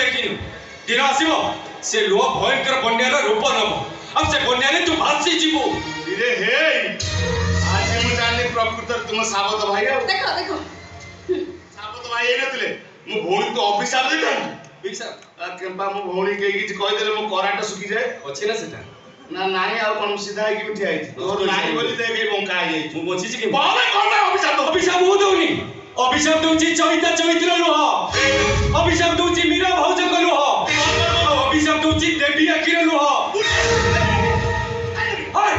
देखिनु दिन आसीबो से लो भयंकर बन्यार रूप नबो अब से बन्यारे तू भासी जीवो रे हे आज मु जाने प्रकृतर तुम साबत भाई आ देखो देखो साबत भाई ए नथिले मु भौणी तो ऑफिस आ देथन बिक्सा आ केम्पा मु भौणी के किछ कहि देले मु कराट सुखी जाए अछि ना सेटा ना नाई आ कोन सीधा है कि उठी आई तोर नाई बोली देखे बंका आई मु बछि छी कि बाबा कोन अभिशाप हो दउनी अभिशाप दउची चैता चैत्र लुह अभिशाप दउची मीरा भौज को लुह अभिशाप दउची देवी आखिर लुह हाय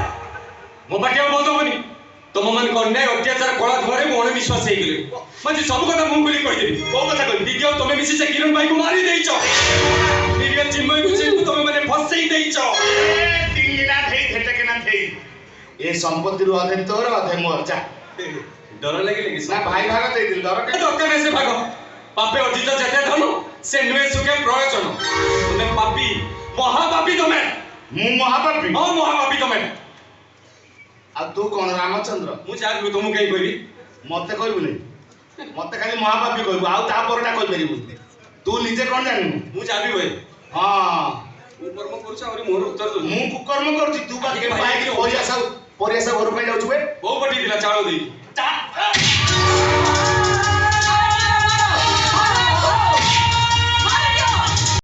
मो बाटिया बोल दबनी तुम मन अन्याय अत्याचार कला धुआरे मोहन विश्वास हे गेले म्हणजे सब कथा मु बोली कहि देबी को कथा कहि दिदियो तमे मिसी से किरण भाई को मारी देइछो निरिया चिन्मय को चिन्ह तमे माने फसई देइछो तीन दिना थई घेटे के ना थई ए संपत्ति रु अधे तोर अधे मोर जा डर लागिले कि ना भाई भाग दे दिल डर के दरकार से भाग पापे अर्जित जेते धन से नुए सुखे प्रयोजन तुमे पापी महापापी तमे मु महापापी हां महापापी तमे आ तू कोन रामचंद्र मु जागलु तुमु कहि कहबी मते कहबुनी मते खाली महापापी कहबु आ ता परटा कहि परिबु तू निजे कोन जानिनु मु जाबी भाई हां मु कर्म करछ और मोर उत्तर दउ मु कुकर्म करछि तू बाकी के पाए के परियासा घर पे जाउछु बे बहु पटी दिला चाळो देई